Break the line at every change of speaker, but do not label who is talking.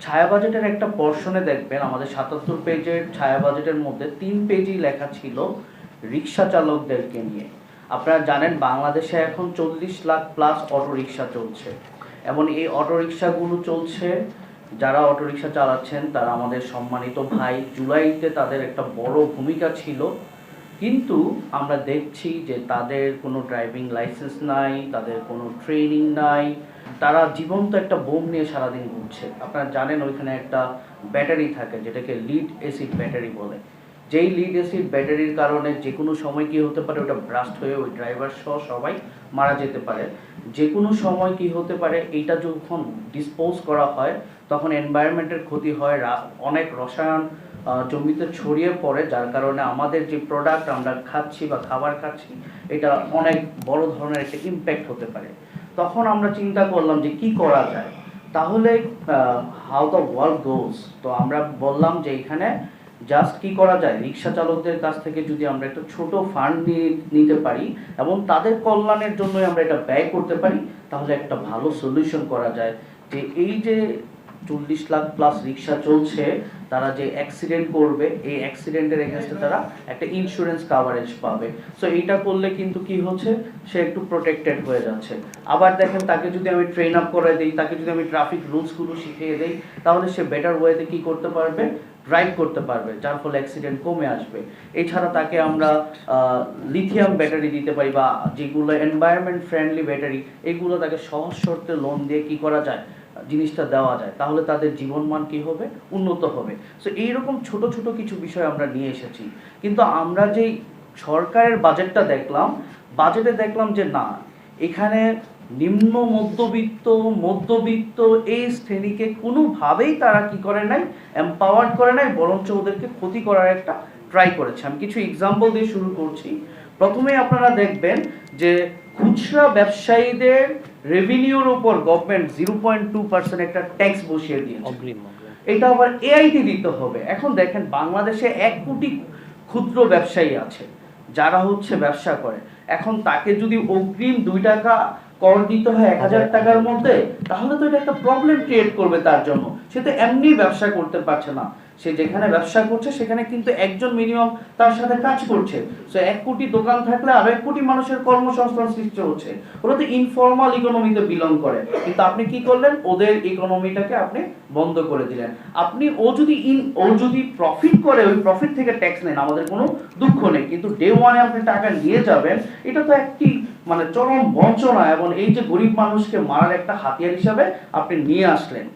ছায়া বাজেটের একটা পোর্শনে দেখবেন আমাদের ৭৭ পেজের ছায়া বাজেটের মধ্যে ৩ পেজই লেখা ছিল রিক্সা চালকদেরকে নিয়ে। আপনারা জানেন বাংলাদেশে এখন ৪০ লাখ প্লাস অটোরিকশা চলছে, এমন এই অটোরিকশাগুলো চলছে, যারা অটোরিকশা চালাচ্ছেন তারা আমাদের সম্মানিত ভাই। জুলাইতে তাদের একটা বড় ভূমিকা ছিল, কিন্তু আমরা দেখছি যে তাদের কোনো ড্রাইভিং লাইসেন্স নাই, তাদের কোনো ট্রেনিং নাই, তারা জীবন্ত একটা বোম নিয়ে সারাদিন ঘুরছে। আপনারা জানেন ওইখানে একটা ব্যাটারি থাকে যেটাকে লিড অ্যাসিড ব্যাটারি বলে। যেই লিড অ্যাসিড ব্যাটারির কারণে যে কোনো সময় কী হতে পারে, ওটা ব্রাস্ট হয়ে ওই ড্রাইভার সহ সবাই মারা যেতে পারে। যে কোনো সময় কী হতে পারে, এইটা যখন ডিসপোজ করা হয় তখন এনভায়রনমেন্টের ক্ষতি হয়, অনেক রসায়ন জমিতে ছড়িয়ে পড়ে, যার কারণে আমাদের যে প্রোডাক্ট আমরা খাচ্ছি বা খাবার খাচ্ছি এটা অনেক বড় ধরনের একটা ইম্প্যাক্ট হতে পারে। তখন আমরা চিন্তা করলাম যে কি করা যায়, তাহলে হাউ দ্য ওয়ার্ল্ড গোজ। তো আমরা বললাম যে এখানে জাস্ট কি করা যায়, রিক্সা চালকদের কাছ থেকে যদি আমরা একটা ছোট ফান্ড নিতে পারি এবং তাদের কল্যাণের জন্যই আমরা এটা ব্যয় করতে পারি, তাহলে একটা ভালো সলিউশন করা যায়। যে এই যে ৪০ লাখ প্লাস রিক্সা চলছে, তারা যে অ্যাক্সিডেন্ট করবে এই অ্যাক্সিডেন্টের এগেনস্টে তারা একটা ইন্স্যুরেন্স কাভারেজ পাবে। সো এইটা করলে কিন্তু কি হচ্ছে, সে একটু প্রোটেক্টেড হয়ে যাচ্ছে। আবার দেখেন তাকে যদি আমি ট্রেন আপ করে দিই, তাকে যদি আমি ট্রাফিক রুলসগুলো শিখিয়ে দিই, তাহলে সে বেটার ওয়েতে কি করতে পারবে, ড্রাইভ করতে পারবে, যার ফলে অ্যাক্সিডেন্ট কমে আসবে। এছাড়া তাকে আমরা লিথিয়াম ব্যাটারি দিতে পারি বা যেগুলো এনভায়রনমেন্ট ফ্রেন্ডলি ব্যাটারি, এগুলো তাকে সহজ শর্তে লোন দিয়ে কি করা যায়, জিনিসটা দেওয়া যায়, তাহলে তাদের জীবনমান কি হবে, উন্নত হবে। সো এইরকম ছোট ছোট কিছু বিষয় আমরা নিয়ে এসেছি। কিন্তু আমরা যেই সরকারের বাজেটটা দেখলাম, বাজেটে দেখলাম যে না, এখানে নিম্ন মধ্যবিত্ত এই শ্রেণীকে কোনোভাবেই তারা কি করে নাই, এম্পাওয়ার্ড করে নাই, বরঞ্চ ওদেরকে ক্ষতি করার একটা ট্রাই করেছে। আমি কিছু এক্সাম্পল দিয়ে শুরু করছি। প্রথমে আপনারা দেখবেন যে খুচরা ব্যবসায়ীদের রেভিনিউর উপর গভর্নমেন্ট 0.2% একটা ট্যাক্স বসিয়ে দিয়েছে। এটা আবার এআইটি দিতে হবে। এখন দেখেন বাংলাদেশে 1 কোটি ক্ষুদ্র ব্যবসায়ী আছে যারা হচ্ছে ব্যবসা করে। এখন তাকে যদি অগ্রিম 2 টাকা কর দিতে হয় 1000 টাকার মধ্যে, তাহলে তো এটা একটা প্রবলেম ক্রিয়েট করবে তার জন্য। সে তো এমনি ব্যবসা করতে পারছে না, সে যেখানে ব্যবসা করছে সেখানে কিন্তু একজন মিনিমাম তার সাথে কাজ করছে। সো 1 কোটি দোকান থাকলে আরো 1 কোটি মানুষের কর্মসংস্থান সৃষ্টি হচ্ছে। ওরা তো ইনফর্মাল ইকোনমিতে বিলং করে, কিন্তু আপনি কি করলেন, ওদের ইকোনমিটাকে আপনি বন্ধ করে দিলেন। আপনি ও যদি প্রফিট করে ওই প্রফিট থেকে ট্যাক্স নেন, আমাদের কোনো দুঃখ নেই, কিন্তু ডে ওয়ানে আপনি টাকা নিয়ে যাবেন, এটা তো একটি মানে চরম বঞ্চনা এবং এই যে গরিব মানুষকে মারার একটা হাতিয়ার হিসাবে আপনি নিয়ে আসলেন।